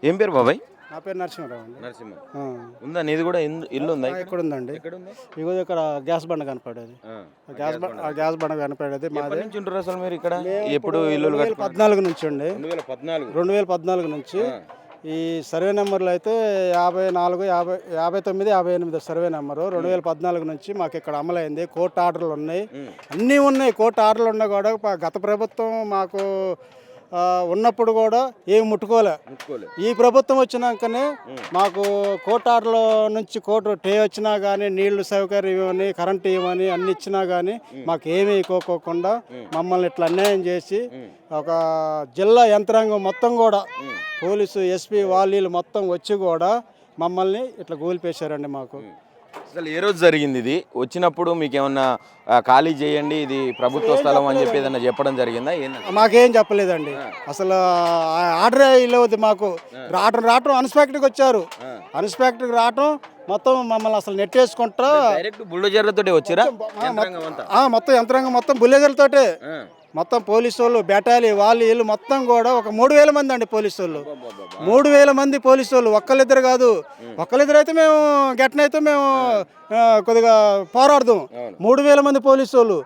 ఏం పేరు బాబాయ్? నా పేరు నరసింహరావు అండి. నరసింహ ఉందా? నీది కూడా ఇల్లు ఉందా? ఎక్కడ ఉందండి? ఎక్కడుంది? ఇగో ఇక్కడ గ్యాస్ బండ కనపడేది. గ్యాస్ బండ కనపడేది మాది. నుంచి ఉంటారు అసలు మీరు ఇక్కడ? ఎప్పుడు ఇల్లు 2014 నుంచి అండి. 2014 నుంచి ఈ సర్వే నెంబర్లు అయితే 54, 50, 59, 58 సర్వే నెంబరు 2014 నుంచి మాకు ఇక్కడ అమలైంది. కోర్టు ఆర్డర్లు ఉన్నాయి, అన్నీ ఉన్నాయి. కోర్టు ఆర్డర్లు ఉన్నా కూడా గత ప్రభుత్వం మాకు ఉన్నప్పుడు కూడా ఏం ముట్టుకోలే. ఈ ప్రభుత్వం వచ్చినాకనే మాకు కోర్టు ఆర్డర్ల నుంచి కోర్టు టే వచ్చినా కానీ నీళ్లు సౌకర్యం ఇవ్వని, కరెంటు ఇవ్వని అన్ని ఇచ్చినా కానీ మాకు ఏమీ ఇవ్వకోకుండా మమ్మల్ని ఇట్లా అన్యాయం చేసి ఒక జిల్లా యంత్రాంగం మొత్తం కూడా పోలీసు, ఎస్పీ వాళ్ళు మొత్తం వచ్చి కూడా మమ్మల్ని ఇట్లా గోల్పేశారండి. మాకు అసలు ఏ రోజు జరిగింది ఇది? వచ్చినప్పుడు మీకు ఏమన్నా ఖాళీ చేయండి, ఇది ప్రభుత్వ స్థలం అని చెప్పి ఏదన్నా చెప్పడం జరిగిందా? మాకేం చెప్పలేదండి. అసలు ఆర్డర్ ఇవ్వదు మాకు. రావటం అన్స్పెక్టర్కి వచ్చారు. అన్స్పెక్టర్కి రావటం మొత్తం మమ్మల్ని అసలు నెట్టేసుకుంటా బుల్డోజర్లతోటి వచ్చారా? మొత్తం యంత్రాంగం మొత్తం బుల్డోజర్లతోటే మొత్తం పోలీసు వాళ్ళు, బెటాలి వాళ్ళు వీళ్ళు మొత్తం కూడా ఒక 3000 మంది అండి పోలీసు వాళ్ళు. 3000 మంది పోలీసు వాళ్ళు, ఒక్కళ్ళిద్దరు కాదు. ఒక్కళ్ళిద్దరు అయితే మేము గెట్టనైతే మేము కొద్దిగా పోరాడదాం. 3000 మంది పోలీసు వాళ్ళు,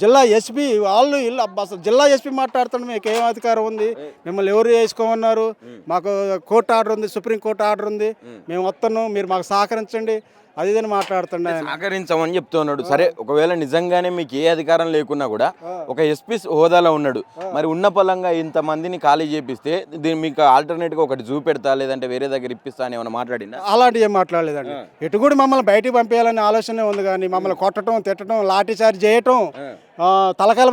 జిల్లా ఎస్పీ వాళ్ళు వీళ్ళు. అసలు జిల్లా ఎస్పీ మాట్లాడుతుంటే మీకు ఏం అధికారం ఉంది? మిమ్మల్ని ఎవరు వేసుకోమన్నారు? మాకు కోర్టు ఆర్డర్ ఉంది, సుప్రీంకోర్టు ఆర్డర్ ఉంది, మేము వస్తున్నాం, మీరు మాకు సహకరించండి, అది ఇదని మాట్లాడుతున్నాయి. సహకరించమని చెప్తున్నాడు. సరే, ఒకవేళ నిజంగానే మీకు ఏ అధికారం లేకున్నా కూడా ఒక ఎస్పీ హోదాలో ఉన్నాడు, మరి ఉన్న పలంగా ఇంతమందిని ఖాళీ చేపిస్తే దీన్ని మీకు ఆల్టర్నేట్గా ఒకటి చూపెడతా, లేదంటే వేరే దగ్గర ఇప్పిస్తా అని ఏమైనా మాట్లాడిందా? అలాంటివి ఏం మాట్లాడలేదండి. ఎటు కూడా మమ్మల్ని బయటికి పంపేయాలనే ఆలోచనే ఉంది, కానీ మమ్మల్ని కొట్టడం, తిట్టడం, లాఠీ చార్జ్ చేయటం, తలకాయల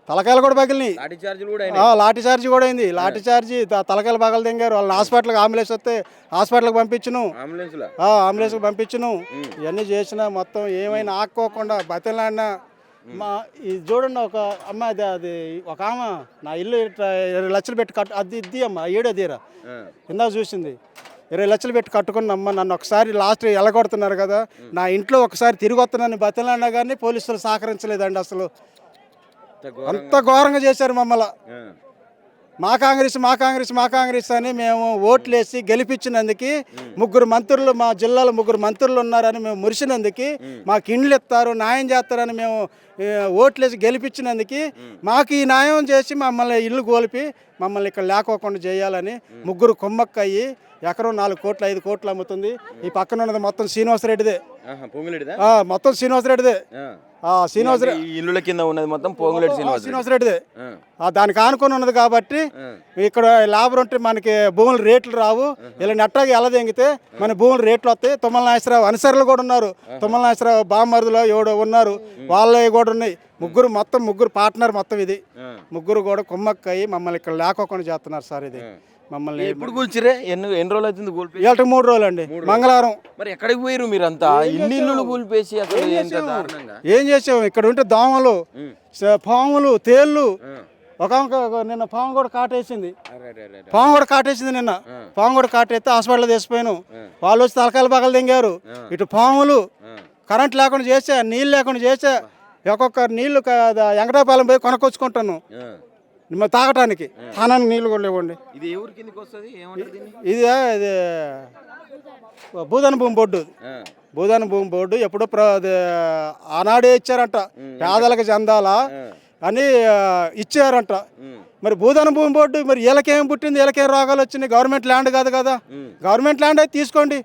తలకాయలు కూడా పగిలినాయి. లాఠీ చార్జీ కూడా అయింది. లాఠీ చార్జీ తలకాయల పగలు తెంగారు. వాళ్ళని హాస్పిటల్కి అంబులెన్స్ వస్తే హాస్పిటల్కి పంపించను, అంబులెన్స్కి పంపించను. ఇవన్నీ చేసిన మొత్తం ఏమైనా ఆక్కోకుండా బతిలాడినా. ఇది చూడండి, ఒక అమ్మ అది ఒక ఆమె నా ఇల్లు 20 లక్షలు పెట్టి అది ఇద్ది అమ్మ ఏడోదీరా ఇందాక చూసింది. 20 లక్షలు పెట్టి కట్టుకున్నమ్మ, నన్ను ఒకసారి లాస్ట్ ఎలగొడుతున్నారు కదా, నా ఇంట్లో ఒకసారి తిరిగి వస్తున్నాను బతిలాడినా కానీ పోలీసులు సహకరించలేదండి. అసలు అంత ఘోరంగా చేశారు మమ్మల్ని. మా కాంగ్రెస్ అని మేము ఓట్లేసి గెలిపించినందుకు, 3 మంత్రులు మా జిల్లాలో 3 మంత్రులు ఉన్నారని మేము మురిసినందుకు, మాకు ఇండ్లు ఇస్తారు, న్యాయం చేస్తారని మేము ఓట్లేసి గెలిపించినందుకు, మాకు ఈ న్యాయం చేసి మమ్మల్ని ఇల్లు కోల్పి మమ్మల్ని ఇక్కడ లేకోకుండా చేయాలని 3 కుమ్మక్కయ్యి ఎకరం 4 కోట్లు 5 కోట్లు అమ్ముతుంది. ఈ పక్కన ఉన్నది మొత్తం శ్రీనివాసరెడ్డిదే, మొత్తం శ్రీనివాసరెడ్డిదే. ఇల్లుల కింద ఉన్నది మొత్తం శ్రీనివాసరెడ్డిదే. దానికి ఆనుకొని ఉన్నది కాబట్టి ఇక్కడ లాభం ఉంటే మనకి భూముల రేట్లు రావు. ఇలా నెట్టగా ఎలా తెంగితే మన భూముల రేట్లు వస్తాయి. తుమ్మల నాగేశ్వరరావు అనుసరులు కూడా ఉన్నారు, తుమ్మల నాగేశ్వరరావు బామ్మరుదులో ఎవడో ఉన్నారు, వాళ్ళవి కూడా ఉన్నాయి. 3 పార్ట్నర్ మొత్తం. ఇది 3 కూడా కుమ్మక్కయ్యి మమ్మల్ని ఇక్కడ లేకోకుండా చేస్తున్నారు సార్. ఇది మమ్మల్ని ఎప్పుడు కూల్చిరే? ఎన్ని రోజులు అవుతుంది? 3 రోజులు అండి, మంగళవారం. మరి ఎక్కడికి పోయారు మీరంతా? ఇన్ని ఇల్లు కూల్పేసి అసలు ఏం చేసాము? ఇక్కడ ఉంటే దోమలు, పాములు, తేళ్ళు. ఒక నిన్న పాము కూడా కాటేసింది. నిన్న పాము కూడా కాటేస్తే హాస్పిటల్ తీసిపోయాను. వాళ్ళు వచ్చి తలకాయలు పగలు తెంగారు. ఇటు పాములు, కరెంట్ లేకుండా చేసా, నీళ్ళు లేకుండా చేసా. ఒక్కొక్క నీళ్లు వెంకటాపాలెం పోయి కొనుక్కొచ్చుకుంటాను తాగటానికి. తానానికి నీళ్ళు కూడా లేవండి. ఇది భూదాన భూమి బోర్డు. ఎప్పుడో ఆనాడే ఇచ్చారంట, పేదలకు చెందాలా అని ఇచ్చారంట. మరి భూదాన భూమి బోర్డు మరి వీళ్ళకేం పుట్టింది, వీళ్ళకేం రోగాలు వచ్చినాయి? గవర్నమెంట్ ల్యాండ్ కాదు కదా. గవర్నమెంట్ ల్యాండ్ అయితే తీసుకోండి,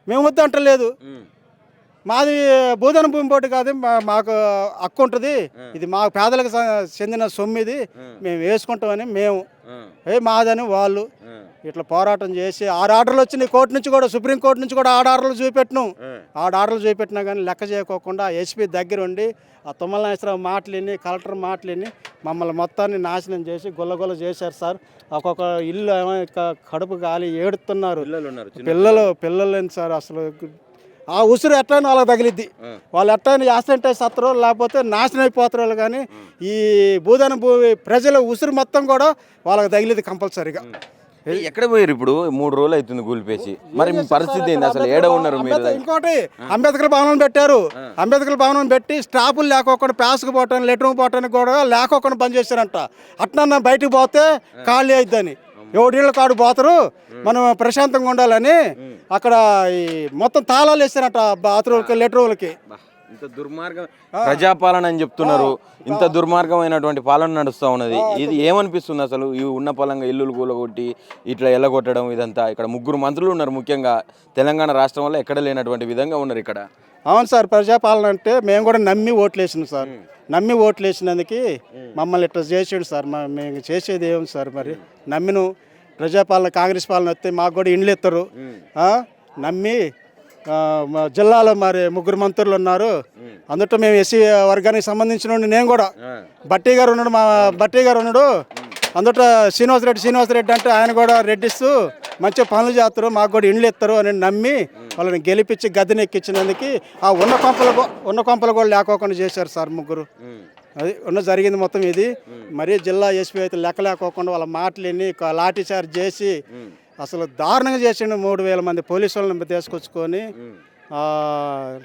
మేము వద్దు అంటలేదు. మాది భూదాన భూమి బోర్డు కాదు, మాకు హక్కు ఉంటుంది. ఇది మా పేదలకు చెందిన సొమ్మిది, మేము వేసుకుంటామని మేము మాదని వాళ్ళు ఇట్లా పోరాటం చేసి 6 ఆర్డర్లు వచ్చినాయి కోర్టు నుంచి కూడా, సుప్రీంకోర్టు నుంచి కూడా 6 ఆర్డర్లు చూపెట్టినాం. 6 ఆర్డర్లు చూపెట్టినా కానీ లెక్క చేయకోకుండా ఎస్పీ దగ్గర ఉండి ఆ తుమ్మల నాగేశ్వరరావు మాటలని, కలెక్టర్ మాటలని మమ్మల్ని మొత్తాన్ని నాశనం చేసి గుల్లగొల్ల చేశారు సార్. ఒక్కొక్క ఇల్లు ఏమో కడుపు గాలి ఏడుతున్నారు. పిల్లలు సార్. అసలు ఆ ఉసురు ఎట్లయినా వాళ్ళకి తగిలిద్ది. వాళ్ళు ఎట్లయినా యాక్సిడెంట్ అయి సత్తరు, లేకపోతే నాశనం అయిపోతారు. కానీ ఈ భూదాన భూమి ప్రజల ఉసురు మొత్తం కూడా వాళ్ళకి తగిలిద్ది కంపల్సరీగా. ఎక్కడ పోయారు ఇప్పుడు? 3 రోజులు అవుతుంది కూలిపేసి. మరి మీ పరిస్థితి ఏంది అసలు? ఏడ ఉన్నారు మీరు? ఇంకోటి అంబేద్కర్ భవనం పెట్టారు. అంబేద్కర్ భవనం పెట్టి స్టాఫులు లేకోకుండా, ప్యాస్కి పోవటానికి, లెటర్కి పోవటానికి కూడా లేకోకుండా పనిచేశారంట. అట్లా బయటకు పోతే ఖాళీ అయిద్దని ఎవడిళ్ళ కాడు పోతారు, మనం ప్రశాంతంగా ఉండాలని అక్కడ ఈ మొత్తం తాళాలు వేస్తారట బాత్రూమ్కి లెట్రూమ్లకి. ఇంత దుర్మార్గం ప్రజాపాలన అని చెప్తున్నారు, ఇంత దుర్మార్గమైనటువంటి పాలన నడుస్తూ ఉన్నది. ఇది ఏమనిపిస్తుంది అసలు? ఈ ఉన్న పొలంగా ఇల్లులు కూలగొట్టి ఇట్లా ఎల్లగొట్టడం ఇదంతా. ఇక్కడ 3 మంత్రులు ఉన్నారు, ముఖ్యంగా తెలంగాణ రాష్ట్రం వల్ల ఎక్కడ లేనటువంటి విధంగా ఉన్నారు ఇక్కడ. అవును సార్, ప్రజాపాలన అంటే మేము కూడా నమ్మి ఓట్లు వేసినాం సార్. నమ్మి ఓట్లు వేసినందుకు మమ్మల్ని ఇట్లా చేసాడు సార్. మేము చేసేది ఏమి సార్? మరి నమ్మిను ప్రజాపాలన కాంగ్రెస్ పాలన వస్తే మాకు కూడా ఇండ్లు ఇస్తారు. నమ్మి మా జిల్లాలో మరి 3 మంత్రులు ఉన్నారు. అందులో మేము ఎస్సీ వర్గానికి సంబంధించిన నేను కూడా బట్టి గారు ఉన్నాడు, మా బట్టి గారు ఉన్నాడు. అందులో శ్రీనివాసరెడ్డి అంటే ఆయన కూడా రెడ్డిస్తూ మంచిగా పనులు చేస్తారు, మాకు కూడా ఇండ్లు ఇస్తారు అని నమ్మి వాళ్ళని గెలిపించి గద్దెని ఎక్కించినందుకు ఆ ఉన్న కొంపలు కూడా లేకోకుండా చేశారు సార్ 3. అది జరిగింది మొత్తం ఇది. మరీ జిల్లా ఎస్పీ అయితే లెక్క లేకోకుండా వాళ్ళ మాటలని లాఠీ చార్జ్ చేసి అసలు దారుణంగా చేసిండు. 3,000 మంది పోలీసు వాళ్ళని తీసుకొచ్చుకొని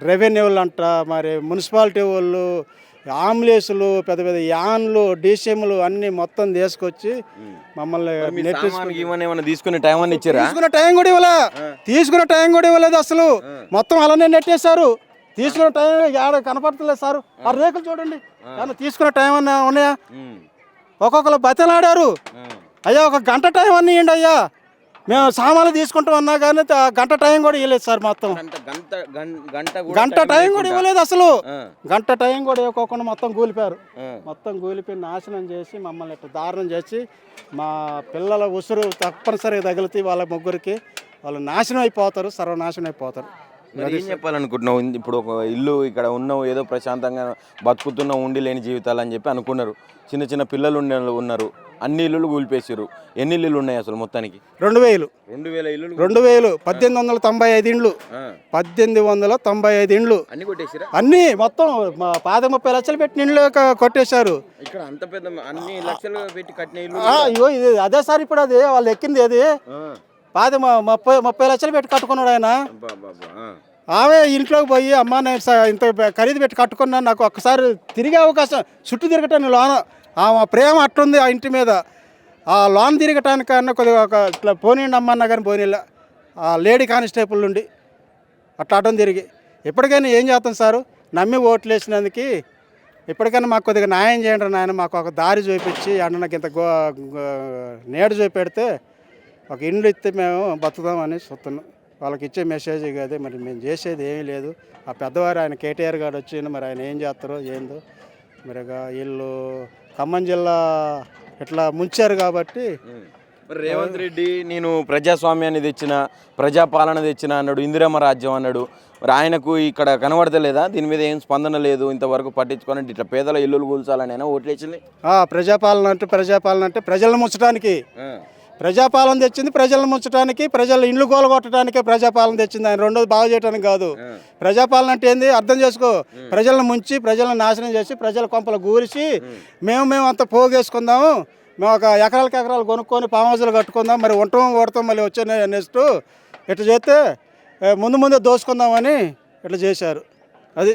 రెవెన్యూలు అంట, మరి మున్సిపాలిటీ వాళ్ళు, ఆంబులెన్సులు, పెద్ద పెద్ద యాన్లు, డీసీఎంలు అన్ని మొత్తం తీసుకొచ్చి మమ్మల్ని తీసుకునే టైం కూడా ఇవ్వలేదు అసలు. మొత్తం అలానే నెట్టేశారు. తీసుకున్న టైం ఏడ కనపడతలేదు సార్. ఆ రేకులు చూడండి, ఏమన్నా తీసుకున్న టైం అన్నా ఉన్నాయా? ఒక్కొక్కరు బతిలాడారు, అయ్యా ఒక గంట టైం అన్నీ ఇవ్వండి అయ్యా, మేము సామాన్లు తీసుకుంటాం అన్నా కానీ గంట టైం కూడా ఇవ్వలేదు సార్. మొత్తం గంట టైం కూడా ఇవ్వలేదు అసలు. గంట టైం కూడా ఇవ్వకుండా మొత్తం కూలిపోయారు. మొత్తం కూలిపోయి నాశనం చేసి మమ్మల్ని ఇట్లా దారుణం చేసి మా పిల్లల ఉసురు తప్పనిసరిగా తగిలితే వాళ్ళ 3కి వాళ్ళు నాశనం అయిపోతారు, సర్వనాశనం అయిపోతారు. ఏం చెప్పాలనుకుంటున్నావు? ఇప్పుడు ఒక ఇల్లు ఇక్కడ ఉన్నావు, ఏదో ప్రశాంతంగా బతుకుతున్న ఉండి లేని జీవితాలు అని చెప్పి అనుకున్నారు. చిన్న చిన్న పిల్లలు ఉన్నారు, అన్ని ఇల్లులు కూలిపేసారు. ఎన్ని ఇల్లులు ఉన్నాయి అసలు మొత్తానికి? 2,000 ఇల్లు. 2,000 1895 ఇండ్లు. 1895 ఇండ్లు అన్ని కొట్టేసారా? అన్ని మొత్తం 30 లక్షలు పెట్టిన ఇండ్లు కొట్టేశారు. ఇక్కడ అంత పెద్ద అన్ని లక్షలు పెట్టి కట్టిన ఇల్లు. అయ్యో ఇది అదే సార్, ఇప్పుడు అది వాళ్ళు ఎక్కింది అది 30 లక్షలు పెట్టి కట్టుకున్నాడు ఆయన. ఆమె ఇంట్లోకి పోయి అమ్మ నేను ఇంత ఖరీదు పెట్టి కట్టుకున్నాను, నాకు ఒక్కసారి తిరిగే అవకాశం, చుట్టూ తిరగటానికి లోన ఆమె ప్రేమ అట్టుంది ఆ ఇంటి మీద. ఆ లోన్ తిరగటానికన్నా కొద్దిగా ఇట్లా పోనీయండి అమ్మన్నా కానీ పోనీలా ఆ లేడీ కానిస్టేబుల్ నుండి అట్లా అటం తిరిగి. ఎప్పటికైనా ఏం చేస్తాం సారు, నమ్మి ఓట్లు వేసినందుకు ఇప్పటికైనా మాకు కొద్దిగా న్యాయం చేయండి నాయన. మాకు ఒక దారి చూపించి అన్నకి ఇంత నేడు చూపెడితే ఒక ఇండ్లు ఇస్తే మేము బతుకుదామని చూస్తున్నాం. వాళ్ళకి ఇచ్చే మెసేజ్ కాదు, మరి మేము చేసేది ఏమీ లేదు. ఆ పెద్దవారు ఆయన కేటీఆర్ గారు వచ్చి మరి ఆయన ఏం చేస్తారో ఏందో మరి వీళ్ళు ఖమ్మం జిల్లా ఇట్లా ముంచారు కాబట్టి. రేవంత్ రెడ్డి నేను ప్రజాస్వామ్యాన్ని తెచ్చిన, ప్రజాపాలన తెచ్చిన అన్నాడు, ఇందిరమ్మ రాజ్యం అన్నాడు. మరి ఆయనకు ఇక్కడ కనబడతలేదా? దీని మీద ఏం స్పందన లేదు, ఇంతవరకు పట్టించుకోనంటే ఇట్లా పేదల ఇల్లులు కూల్చాలని అయినా ఓట్లేసింది. ప్రజాపాలన అంటే ప్రజలను ముంచడానికి ప్రజాపాలన తెచ్చింది, ప్రజలను ముంచడానికి, ప్రజల ఇండ్లు గోలగొట్టడానికే ప్రజాపాలన తెచ్చింది. ఆయన రెండోది బాగు చేయడానికి కాదు. ప్రజాపాలన అంటే ఏంది అర్థం చేసుకో, ప్రజలను ముంచి ప్రజలను నాశనం చేసి ప్రజల కొంపలు గూరిసి మేము అంత పోగేసుకుందాము, మేము ఒక ఎకరాలు కొనుక్కొని ఫామ్ హౌస్లు కట్టుకుందాం, మరి కొడతాం మళ్ళీ వచ్చే నెక్స్ట్ ఇట్లా చేస్తే ముందు దోసుకుందామని ఇట్లా చేశారు. అది